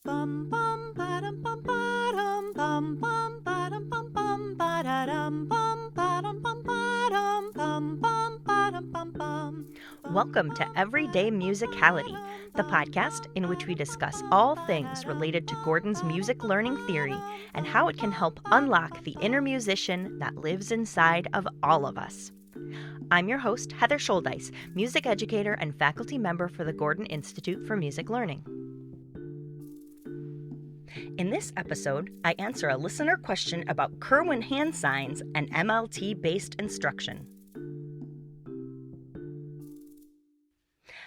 Bum bum ba-dum bum ba-dum bum bum ba-dum bum bum ba-da-dum bum ba-dum bum ba-dum bum bum ba-dum bum bum. Welcome to Everyday Musicality, the podcast in which we discuss all things related to Gordon's music learning theory and how it can help unlock the inner musician that lives inside of all of us. I'm your host, Heather Shouldice, music educator and faculty member for the Gordon Institute for Music Learning. In this episode, I answer a listener question about Curwen hand signs and MLT-based instruction.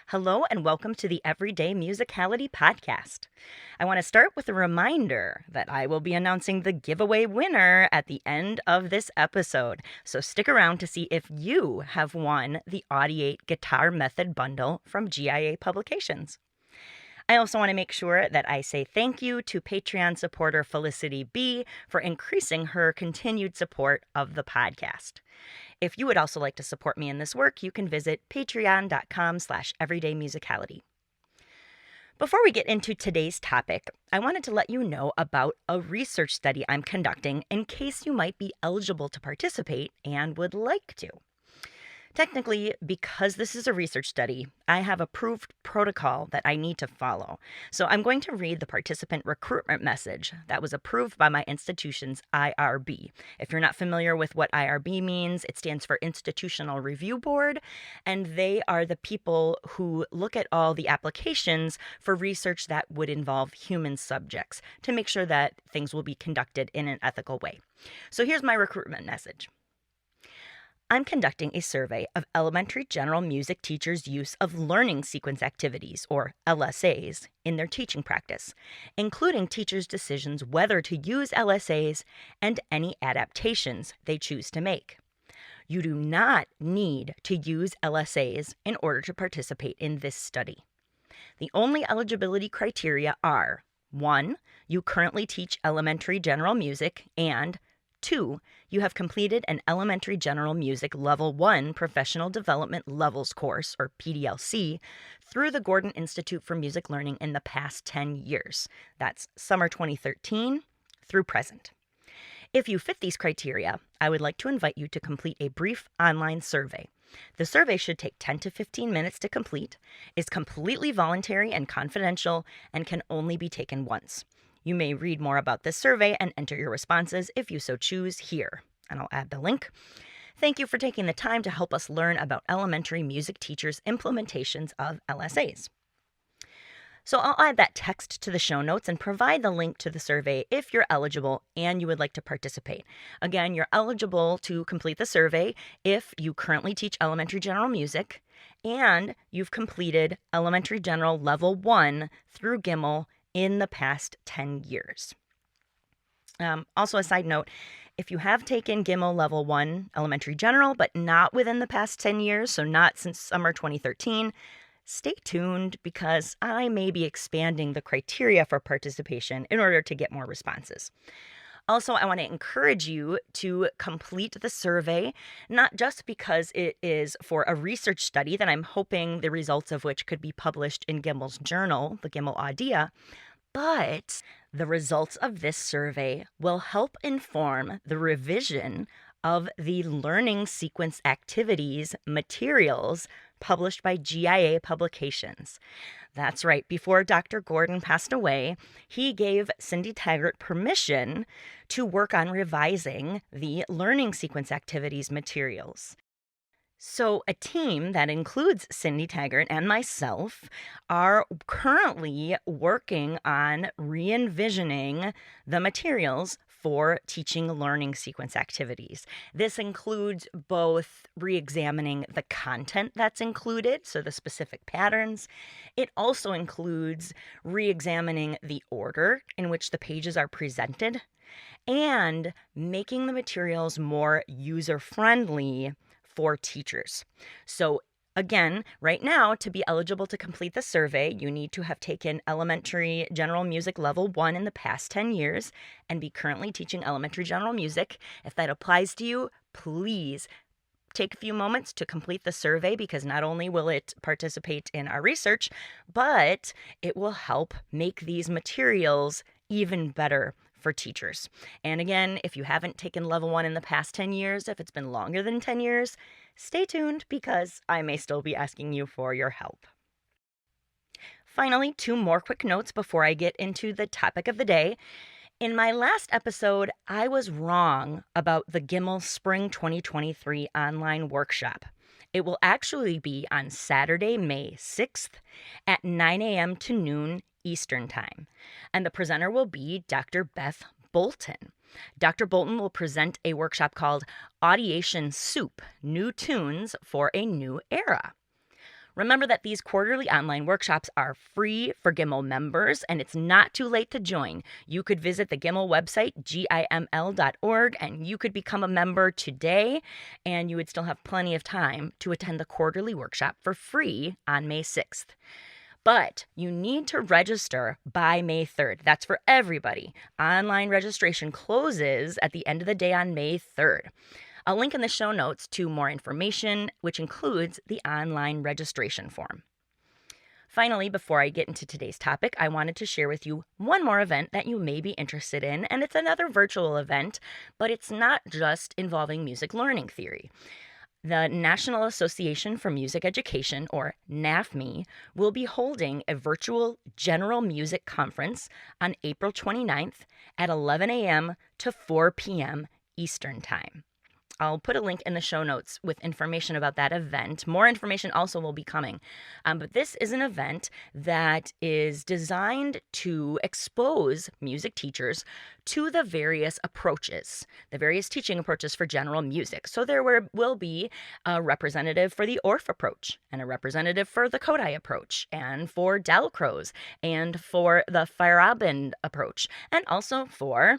Hello and welcome to the Everyday Musicality podcast. I want to start with a reminder that I will be announcing the giveaway winner at the end of this episode, so stick around to see if you have won the Audiate Guitar Method Bundle from GIA Publications. I also want to make sure that I say thank you to Patreon supporter Felicity B for increasing her continued support of the podcast. If you would also like to support me in this work, you can visit patreon.com/everydaymusicality. Before we get into today's topic, I wanted to let you know about a research study I'm conducting in case you might be eligible to participate and would like to. Technically, because this is a research study, I have approved protocol that I need to follow. So I'm going to read the participant recruitment message that was approved by my institution's IRB. If you're not familiar with what IRB means, it stands for Institutional Review Board, and they are the people who look at all the applications for research that would involve human subjects to make sure that things will be conducted in an ethical way. So here's my recruitment message. I'm conducting a survey of elementary general music teachers' use of learning sequence activities, or LSAs, in their teaching practice, including teachers' decisions whether to use LSAs and any adaptations they choose to make. You do not need to use LSAs in order to participate in this study. The only eligibility criteria are 1. You currently teach elementary general music, and 2. You have completed an Elementary General Music Level 1 Professional Development Levels course, or PDLC, through the Gordon Institute for Music Learning in the past 10 years. That's summer 2013 through present. If you fit these criteria, I would like to invite you to complete a brief online survey. The survey should take 10 to 15 minutes to complete, is completely voluntary and confidential, and can only be taken once. You may read more about this survey and enter your responses if you so choose here, and I'll add the link. Thank you for taking the time to help us learn about elementary music teachers' implementations of LSAs. So I'll add that text to the show notes and provide the link to the survey if you're eligible and you would like to participate. Again, you're eligible to complete the survey if you currently teach elementary general music and you've completed elementary general level 1 through GIML in the past 10 years. Also, a side note, if you have taken GIML Level 1 Elementary General, but not within the past 10 years, so not since summer 2013, stay tuned because I may be expanding the criteria for participation in order to get more responses. Also, I want to encourage you to complete the survey, not just because it is for a research study that I'm hoping the results of which could be published in GIML's journal, the GIML Audia, but the results of this survey will help inform the revision of the learning sequence activities materials published by GIA Publications. That's right, before Dr. Gordon passed away, he gave Cindy Taggart permission to work on revising the learning sequence activities materials. So a team that includes Cindy Taggart and myself are currently working on re-envisioning the materials for teaching learning sequence activities. This includes both re-examining the content that's included, so the specific patterns. It also includes re-examining the order in which the pages are presented and making the materials more user-friendly for teachers. So again, right now, to be eligible to complete the survey, you need to have taken elementary general music level 1 in the past 10 years and be currently teaching elementary general music. If that applies to you, please take a few moments to complete the survey because not only will it participate in our research, but it will help make these materials even better for teachers. And again, if you haven't taken level 1 in the past 10 years, if it's been longer than 10 years, stay tuned because I may still be asking you for your help. Finally, 2 more quick notes before I get into the topic of the day. In my last episode, I was wrong about the GIML Spring 2023 online workshop. It will actually be on Saturday, May 6th at 9 a.m. to noon Eastern Time. And the presenter will be Dr. Beth Bolton. Dr. Bolton will present a workshop called Audiation Soup, New Tunes for a New Era. Remember that these quarterly online workshops are free for GIML members, and it's not too late to join. You could visit the GIML website, giml.org, and you could become a member today, and you would still have plenty of time to attend the quarterly workshop for free on May 6th. But you need to register by May 3rd. That's for everybody. Online registration closes at the end of the day on May 3rd. I'll link in the show notes to more information, which includes the online registration form. Finally, before I get into today's topic, I wanted to share with you one more event that you may be interested in, and it's another virtual event, but it's not just involving music learning theory. The National Association for Music Education, or NAFME, will be holding a virtual general music conference on April 29th at 11 a.m. to 4 p.m. Eastern Time. I'll put a link in the show notes with information about that event. More information also will be coming. But this is an event that is designed to expose music teachers to the various approaches, the various teaching approaches for general music. So there will be a representative for the Orff approach, and a representative for the Kodai approach, and for Dalcroze, and for the Feyerabend approach, and also for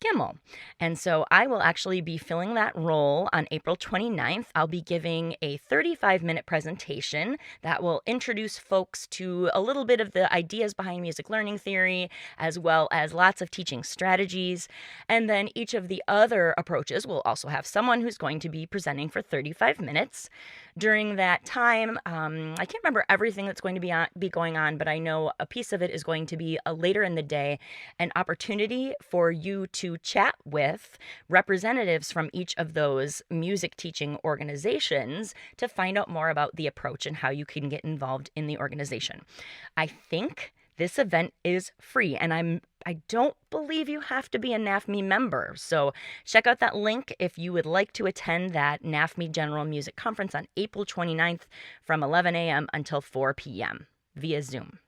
GIML. And so I will actually be filling that role on April 29th. I'll be giving a 35-minute presentation that will introduce folks to a little bit of the ideas behind music learning theory, as well as lots of teaching strategies. And then each of the other approaches will also have someone who's going to be presenting for 35 minutes. During that time, I can't remember everything that's going to be going on, but I know a piece of it is going to be later in the day, an opportunity for you to chat with representatives from each of those music teaching organizations to find out more about the approach and how you can get involved in the organization. I think this event is free, and I don't believe you have to be a NAFME member. So check out that link if you would like to attend that NAFME General Music Conference on April 29th from 11 a.m. until 4 p.m. via Zoom.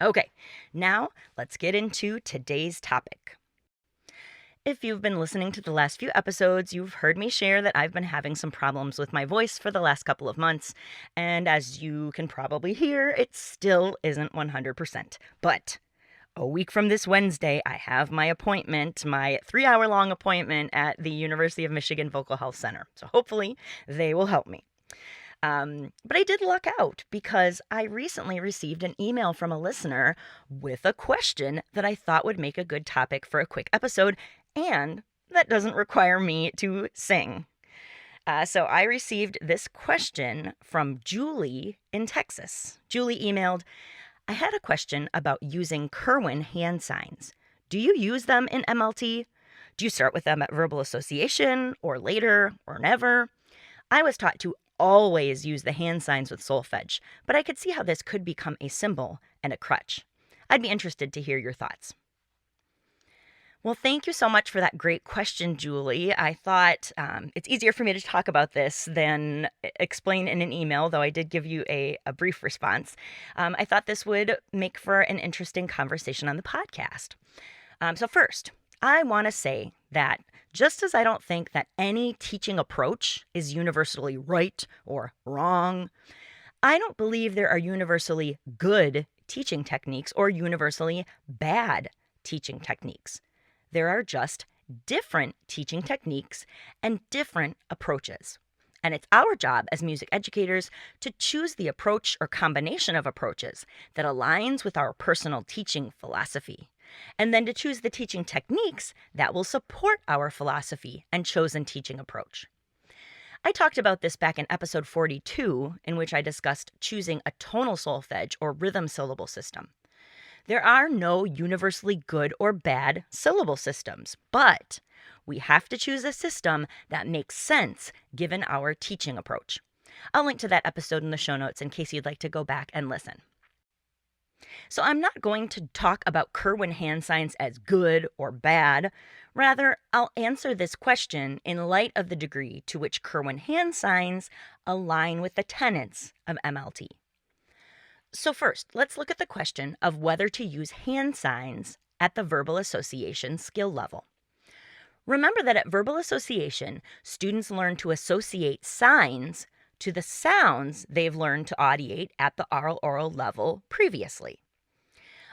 Okay, now let's get into today's topic. If you've been listening to the last few episodes, you've heard me share that I've been having some problems with my voice for the last couple of months, and as you can probably hear, it still isn't 100%. But a week from this Wednesday, I have my appointment, my 3-hour-long appointment at the University of Michigan Vocal Health Center. So hopefully they will help me. But I did luck out because I recently received an email from a listener with a question that I thought would make a good topic for a quick episode, and that doesn't require me to sing. So I received this question from Julie in Texas. Julie emailed, I had a question about using Curwen hand signs. Do you use them in MLT? Do you start with them at verbal association, or later, or never? I was taught to always use the hand signs with solfege, but I could see how this could become a symbol and a crutch. I'd be interested to hear your thoughts. Well, thank you so much for that great question, Julie. I thought it's easier for me to talk about this than explain in an email, though I did give you a brief response. I thought this would make for an interesting conversation on the podcast. So first, I want to say that just as I don't think that any teaching approach is universally right or wrong, I don't believe there are universally good teaching techniques or universally bad teaching techniques. There are just different teaching techniques and different approaches. And it's our job as music educators to choose the approach or combination of approaches that aligns with our personal teaching philosophy, and then to choose the teaching techniques that will support our philosophy and chosen teaching approach. I talked about this back in episode 42, in which I discussed choosing a tonal solfege or rhythm syllable system. There are no universally good or bad syllable systems, but we have to choose a system that makes sense given our teaching approach. I'll link to that episode in the show notes in case you'd like to go back and listen. So I'm not going to talk about Curwen hand signs as good or bad. Rather, I'll answer this question in light of the degree to which Curwen hand signs align with the tenets of MLT. So first, let's look at the question of whether to use hand signs at the verbal association skill level. Remember that at verbal association, students learn to associate signs to the sounds they've learned to audiate at the aural level previously.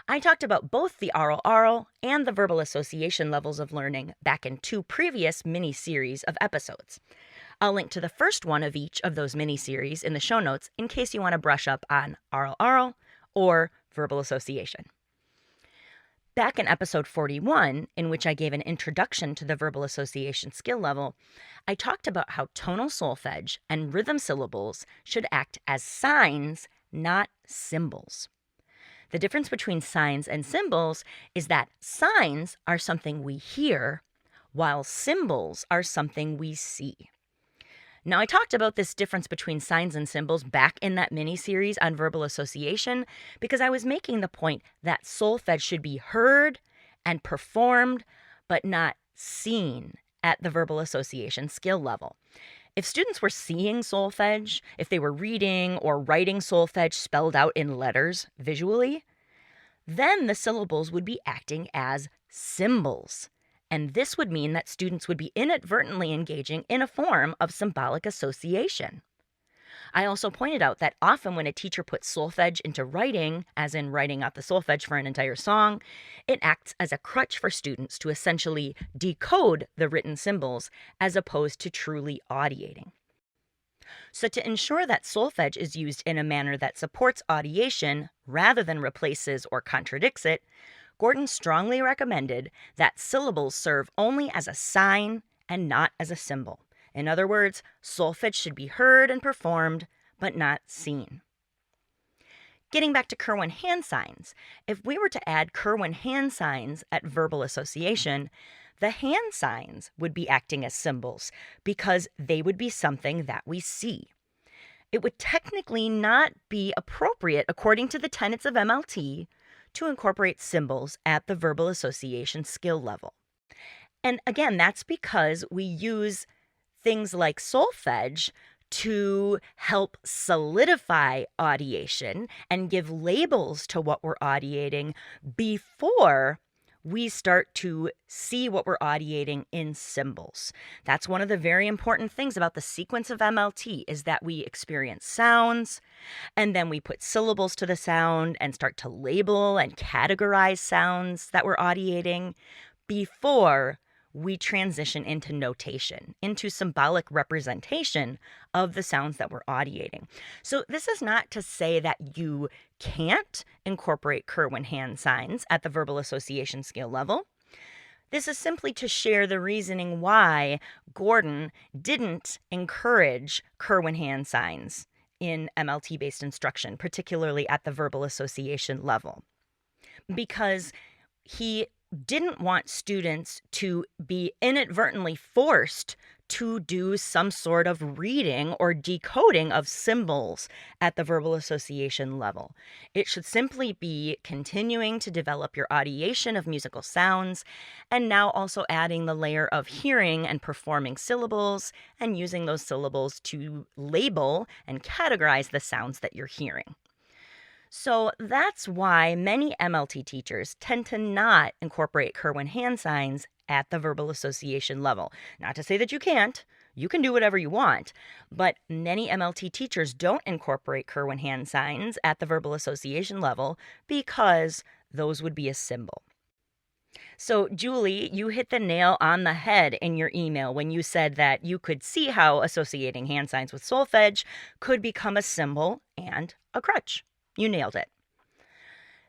I talked about both the aural and the verbal association levels of learning back in 2 previous mini-series of episodes. I'll link to the first one of each of those mini-series in the show notes in case you want to brush up on aural or verbal association. Back in episode 41, in which I gave an introduction to the verbal association skill level, I talked about how tonal solfege and rhythm syllables should act as signs, not symbols. The difference between signs and symbols is that signs are something we hear, while symbols are something we see. Now, I talked about this difference between signs and symbols back in that mini-series on verbal association because I was making the point that solfege should be heard and performed, but not seen at the verbal association skill level. If students were seeing solfege, if they were reading or writing solfege spelled out in letters visually, then the syllables would be acting as symbols. And this would mean that students would be inadvertently engaging in a form of symbolic association. I also pointed out that often when a teacher puts solfege into writing, as in writing out the solfege for an entire song, it acts as a crutch for students to essentially decode the written symbols as opposed to truly audiating. So to ensure that solfege is used in a manner that supports audiation rather than replaces or contradicts it, Gordon strongly recommended that syllables serve only as a sign and not as a symbol. In other words, solfege should be heard and performed, but not seen. Getting back to Curwen hand signs, if we were to add Curwen hand signs at verbal association, the hand signs would be acting as symbols because they would be something that we see. It would technically not be appropriate, according to the tenets of MLT, to incorporate symbols at the verbal association skill level. And again, that's because we use things like solfege to help solidify audiation and give labels to what we're audiating before we start to see what we're audiating in symbols. That's one of the very important things about the sequence of MLT is that we experience sounds, and then we put syllables to the sound and start to label and categorize sounds that we're audiating before we transition into notation, into symbolic representation of the sounds that we're audiating. So this is not to say that you can't incorporate Curwen hand signs at the verbal association skill level. This is simply to share the reasoning why Gordon didn't encourage Curwen hand signs in MLT-based instruction, particularly at the verbal association level, because he didn't want students to be inadvertently forced to do some sort of reading or decoding of symbols at the verbal association level. It should simply be continuing to develop your audiation of musical sounds, and now also adding the layer of hearing and performing syllables and using those syllables to label and categorize the sounds that you're hearing. So that's why many MLT teachers tend to not incorporate Curwen hand signs at the verbal association level. Not to say that you can't. You can do whatever you want. But many MLT teachers don't incorporate Curwen hand signs at the verbal association level because those would be a symbol. So, Julie, you hit the nail on the head in your email when you said that you could see how associating hand signs with solfege could become a symbol and a crutch. You nailed it.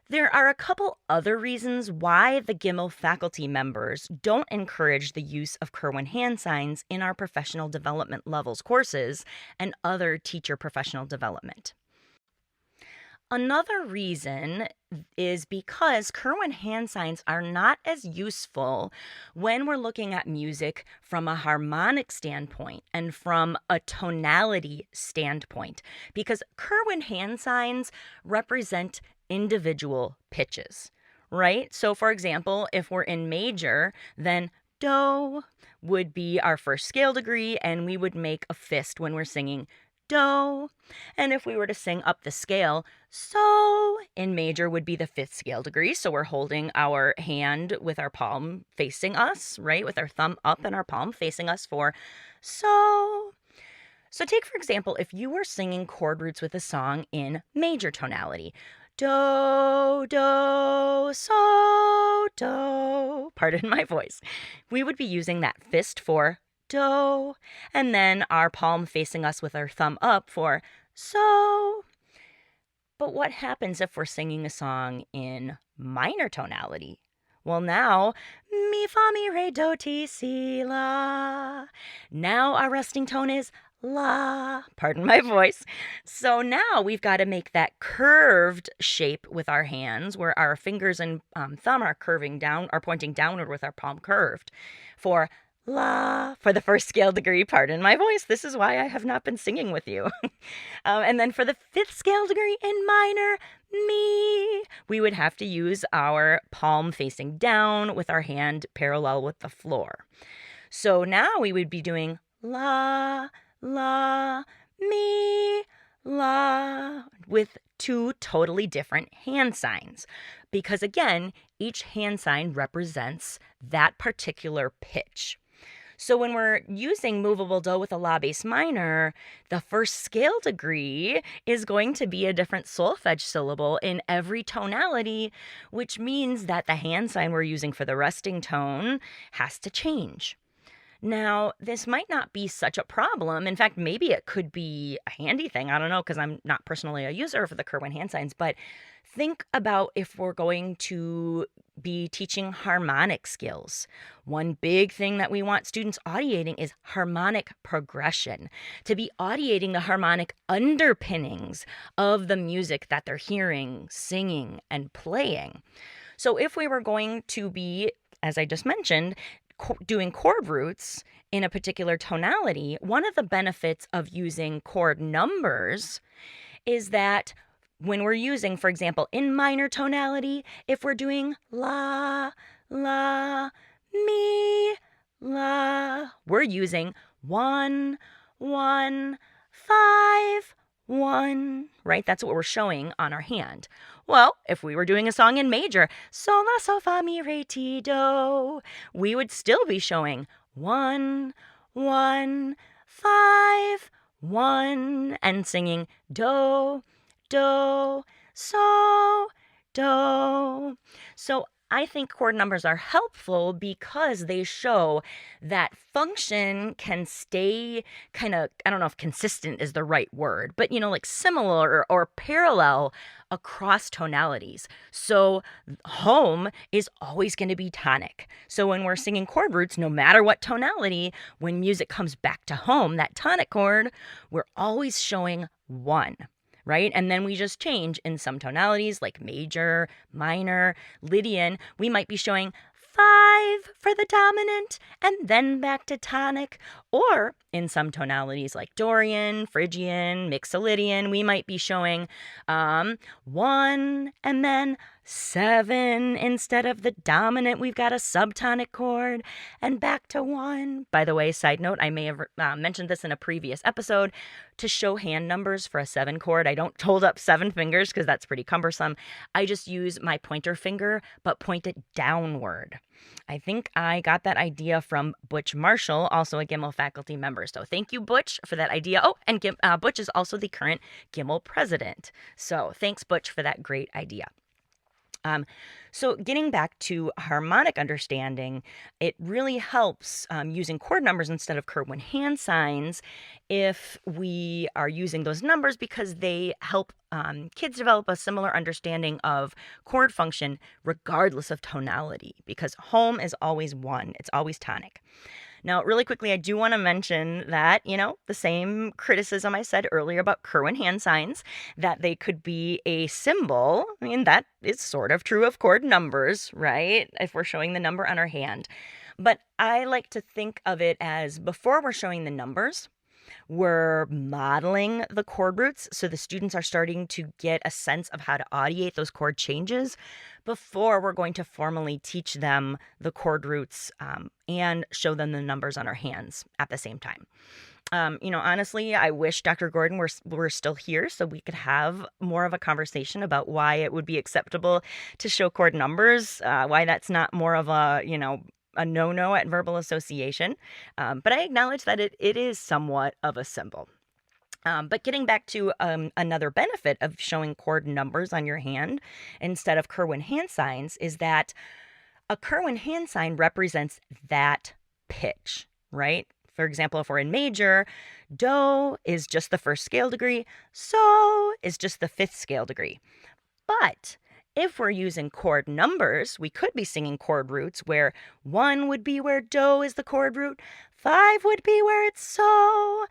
There are a couple other reasons why the GIML faculty members don't encourage the use of Curwen hand signs in our professional development levels courses and other teacher professional development. Another reason is because Curwen hand signs are not as useful when we're looking at music from a harmonic standpoint and from a tonality standpoint, because Curwen hand signs represent individual pitches, right? So for example, if we're in major, then do would be our first scale degree, and we would make a fist when we're singing do. And if we were to sing up the scale, so in major would be the fifth scale degree. So we're holding our hand with our palm facing us, right? With our thumb up and our palm facing us for so. So take, for example, if you were singing chord roots with a song in major tonality, do, do, so, do, pardon my voice, we would be using that fist for do, and then our palm facing us with our thumb up for so. But what happens if we're singing a song in minor tonality? Well, now, mi, fa, mi, re, do, ti, si, la. Now our resting tone is la, pardon my voice. So now we've got to make that curved shape with our hands where our fingers and thumb are curving down, are pointing downward with our palm curved for la, for the first scale degree, pardon my voice. This is why I have not been singing with you. And then for the fifth scale degree in minor, mi, we would have to use our palm facing down with our hand parallel with the floor. So now we would be doing la, la, mi, la, with two totally different hand signs. Because again, each hand sign represents that particular pitch. So when we're using movable do with a la bass minor, the first scale degree is going to be a different solfege syllable in every tonality, which means that the hand sign we're using for the resting tone has to change. Now, this might not be such a problem. In fact, maybe it could be a handy thing. I don't know, because I'm not personally a user of the Curwen hand signs, but think about if we're going to be teaching harmonic skills. One big thing that we want students audiating is harmonic progression, to be audiating the harmonic underpinnings of the music that they're hearing, singing, and playing. So if we were going to be, as I just mentioned, doing chord roots in a particular tonality, one of the benefits of using chord numbers is that when we're using, for example, in minor tonality, if we're doing la, la, mi, la, we're using 1, 1, 5, 1, right? That's what we're showing on our hand. Well, if we were doing a song in major, sol, la, sol, fa, mi, re, ti, do, we would still be showing 1, 1, 5, 1, and singing do, do, so, do. So I think chord numbers are helpful because they show that function can stay kind of, I don't know if consistent is the right word, but like similar or parallel across tonalities. So home is always going to be tonic. So when we're singing chord roots, no matter what tonality, when music comes back to home, that tonic chord, we're always showing 1. Right? And then we just change in some tonalities like major, minor, Lydian. We might be showing 5 for the dominant and then back to tonic. Or in some tonalities like Dorian, Phrygian, Mixolydian, we might be showing 1 and then 7 instead of the dominant. We've got a subtonic chord and back to 1. By the way, side note, I may have mentioned this in a previous episode. To show hand numbers for a 7 chord, I don't hold up 7 fingers because that's pretty cumbersome. I just use my pointer finger, but point it downward. I think I got that idea from Butch Marshall, also a GIML faculty member. So thank you, Butch, for that idea. Oh, and Butch is also the current GIML president. So thanks, Butch, for that great idea. So getting back to harmonic understanding, it really helps using chord numbers instead of Curwen hand signs if we are using those numbers because they help kids develop a similar understanding of chord function regardless of tonality, because home is always one, it's always tonic. Now, really quickly, I do want to mention that, the same criticism I said earlier about Curwen hand signs, that they could be a symbol. I mean, that is sort of true of chord numbers, right? If we're showing the number on our hand. But I like to think of it as before we're showing the numbers, we're modeling the chord roots, so the students are starting to get a sense of how to audiate those chord changes before we're going to formally teach them the chord roots and show them the numbers on our hands at the same time. Honestly, I wish Dr. Gordon were still here so we could have more of a conversation about why it would be acceptable to show chord numbers, why that's not more of a no-no at verbal association. But I acknowledge that it is somewhat of a symbol. But getting back to another benefit of showing chord numbers on your hand instead of Curwen hand signs is that a Curwen hand sign represents that pitch, right? For example, if we're in major, do is just the first scale degree, so is just the fifth scale degree. But if we're using chord numbers, we could be singing chord roots where 1 would be where do is the chord root, 5 would be where it's so.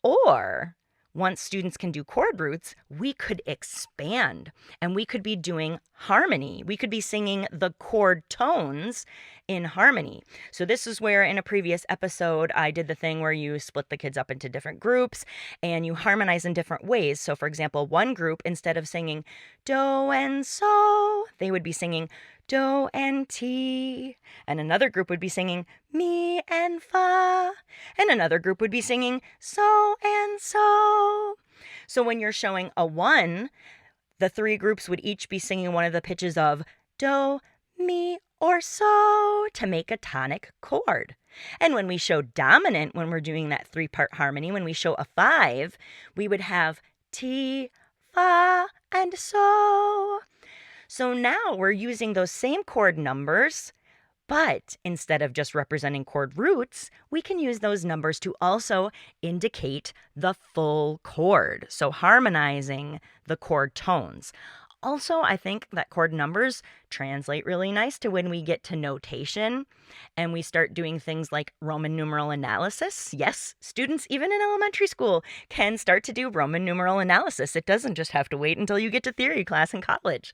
Or once students can do chord roots, we could expand and we could be doing harmony. We could be singing the chord tones in harmony. So this is where in a previous episode, I did the thing where you split the kids up into different groups and you harmonize in different ways. So for example, one group, instead of singing do and so, they would be singing do and ti, and another group would be singing mi and fa, and another group would be singing so and so. So when you're showing a 1, the 3 groups would each be singing one of the pitches of do, mi, or so to make a tonic chord. And when we show dominant, when we're doing that 3-part harmony, when we show a 5, we would have ti, fa, and so. So now we're using those same chord numbers, but instead of just representing chord roots, we can use those numbers to also indicate the full chord. So harmonizing the chord tones. Also, I think that chord numbers translate really nice to when we get to notation and we start doing things like Roman numeral analysis. Yes, students, even in elementary school, can start to do Roman numeral analysis. It doesn't just have to wait until you get to theory class in college.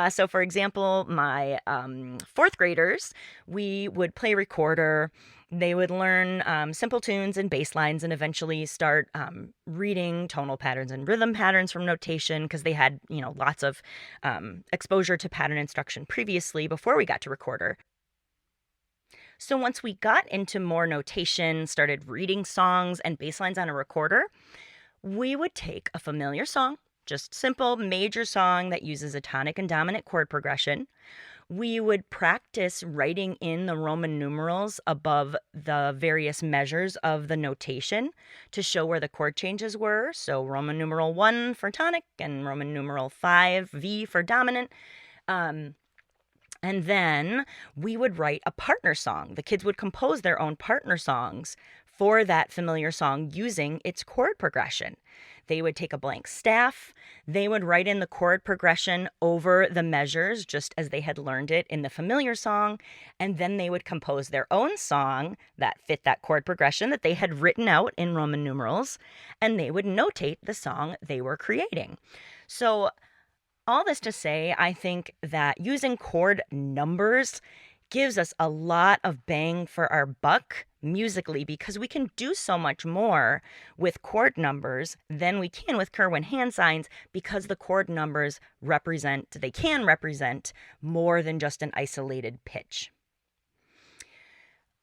So for example, my 4th graders, we would play recorder. They would learn simple tunes and bass lines and eventually start reading tonal patterns and rhythm patterns from notation because they had, lots of exposure to pattern instruction previously before we got to recorder. So once we got into more notation, started reading songs and bass lines on a recorder, we would take a familiar song, just simple major song that uses a tonic and dominant chord progression. We would practice writing in the Roman numerals above the various measures of the notation to show where the chord changes were. So Roman numeral 1 for tonic and Roman numeral 5, V for dominant. And then we would write a partner song. The kids would compose their own partner songs for that familiar song using its chord progression. They would take a blank staff. They would write in the chord progression over the measures just as they had learned it in the familiar song. And then they would compose their own song that fit that chord progression that they had written out in Roman numerals. And they would notate the song they were creating. So all this to say, I think that using chord numbers gives us a lot of bang for our buck musically because we can do so much more with chord numbers than we can with Curwen hand signs because the chord numbers can represent more than just an isolated pitch.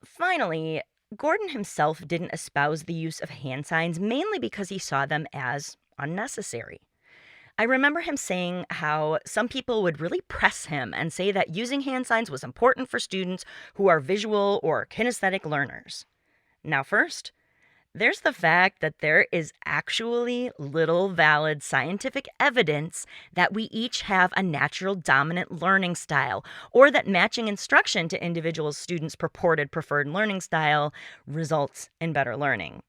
Finally, Gordon himself didn't espouse the use of hand signs mainly because he saw them as unnecessary. I remember him saying how some people would really press him and say that using hand signs was important for students who are visual or kinesthetic learners. Now first, There's the fact that there is actually little valid scientific evidence that we each have a natural dominant learning style, or that matching instruction to individual students' purported preferred learning style results in better learning.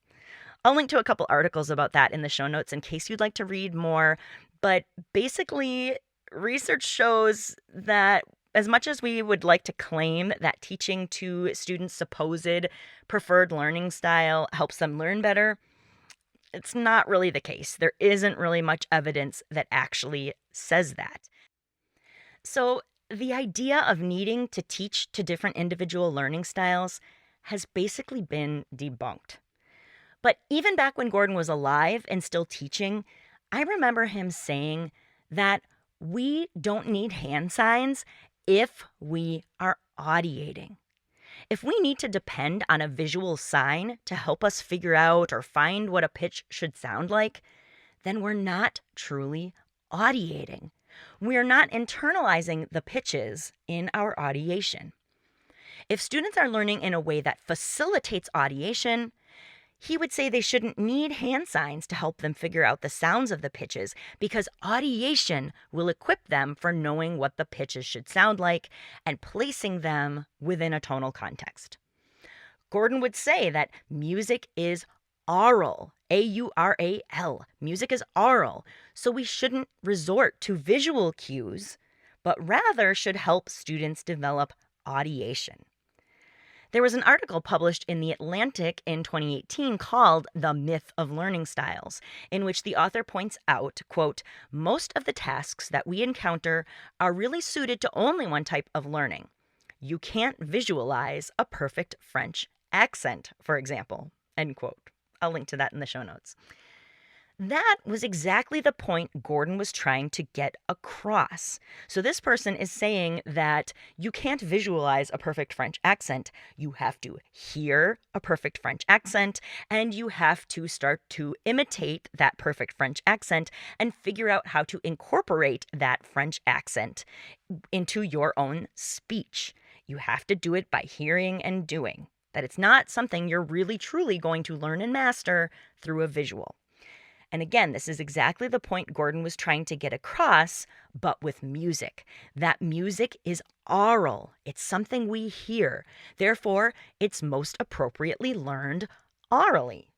I'll link to a couple articles about that in the show notes in case you'd like to read more. But basically, research shows that as much as we would like to claim that teaching to students' supposed preferred learning style helps them learn better, it's not really the case. There isn't really much evidence that actually says that. So, the idea of needing to teach to different individual learning styles has basically been debunked. But even back when Gordon was alive and still teaching, I remember him saying that we don't need hand signs if we are audiating. If we need to depend on a visual sign to help us figure out or find what a pitch should sound like, then we're not truly audiating. We're not internalizing the pitches in our audiation. If students are learning in a way that facilitates audiation, he would say they shouldn't need hand signs to help them figure out the sounds of the pitches because audiation will equip them for knowing what the pitches should sound like and placing them within a tonal context. Gordon would say that music is aural, A-U-R-A-L. Music is aural, so we shouldn't resort to visual cues, but rather should help students develop audiation. There was an article published in The Atlantic in 2018 called The Myth of Learning Styles, in which the author points out, quote, most of the tasks that we encounter are really suited to only one type of learning. You can't visualize a perfect French accent, for example, end quote. I'll link to that in the show notes. That was exactly the point Gordon was trying to get across. So this person is saying that you can't visualize a perfect French accent. You have to hear a perfect French accent, and you have to start to imitate that perfect French accent and figure out how to incorporate that French accent into your own speech. You have to do it by hearing and doing. That it's not something you're really truly going to learn and master through a visual. And again, this is exactly the point Gordon was trying to get across, but with music. That music is aural. It's something we hear. Therefore, it's most appropriately learned orally.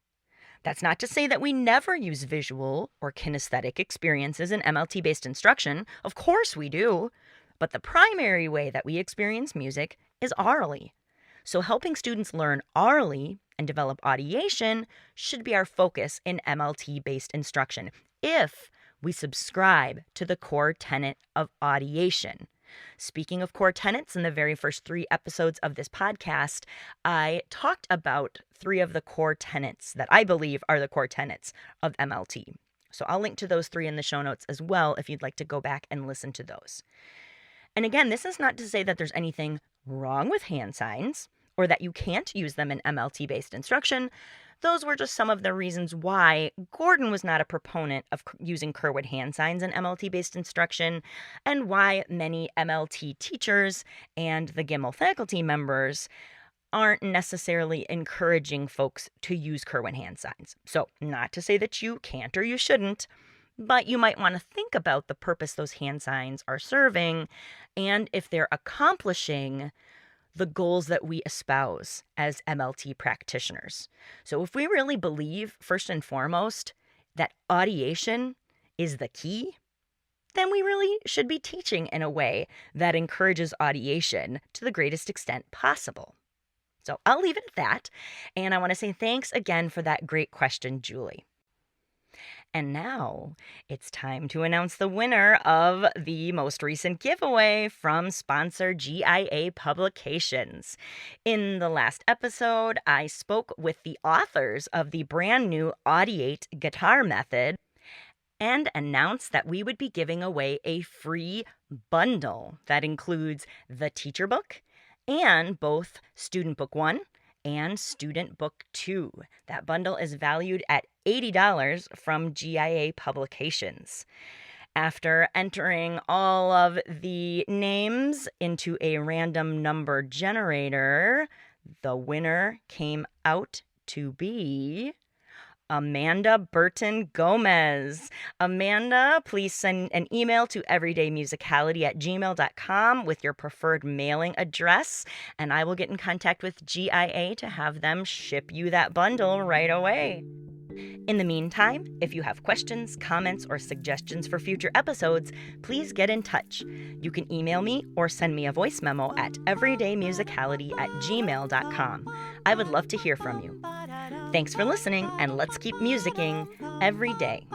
That's not to say that we never use visual or kinesthetic experiences in MLT-based instruction. Of course we do. But the primary way that we experience music is orally. So helping students learn orally and develop audiation should be our focus in MLT-based instruction if we subscribe to the core tenet of audiation. Speaking of core tenets, in the very first 3 episodes of this podcast, I talked about 3 of the core tenets that I believe are the core tenets of MLT. So I'll link to those 3 in the show notes as well if you'd like to go back and listen to those. And again, this is not to say that there's anything wrong with hand signs or that you can't use them in MLT-based instruction. Those were just some of the reasons why Gordon was not a proponent of using Curwen hand signs in MLT-based instruction, and why many MLT teachers and the GIML faculty members aren't necessarily encouraging folks to use Curwen hand signs. So, not to say that you can't or you shouldn't, but you might want to think about the purpose those hand signs are serving and if they're accomplishing the goals that we espouse as MLT practitioners. So if we really believe, first and foremost, that audiation is the key, then we really should be teaching in a way that encourages audiation to the greatest extent possible. So I'll leave it at that, and I want to say thanks again for that great question, Julie. And now it's time to announce the winner of the most recent giveaway from sponsor GIA Publications. In the last episode, I spoke with the authors of the brand new Audiate guitar method and announced that we would be giving away a free bundle that includes the teacher book and both Student Book 1 and Student Book 2. That bundle is valued at $80 from GIA Publications. After entering all of the names into a random number generator, the winner came out to be Amanda Burton Gomez. Amanda, please send an email to everydaymusicality@gmail.com with your preferred mailing address, and I will get in contact with GIA to have them ship you that bundle right away. In the meantime, if you have questions, comments, or suggestions for future episodes, please get in touch. You can email me or send me a voice memo at everydaymusicality@gmail.com. I would love to hear from you. Thanks for listening, and let's keep musicking every day.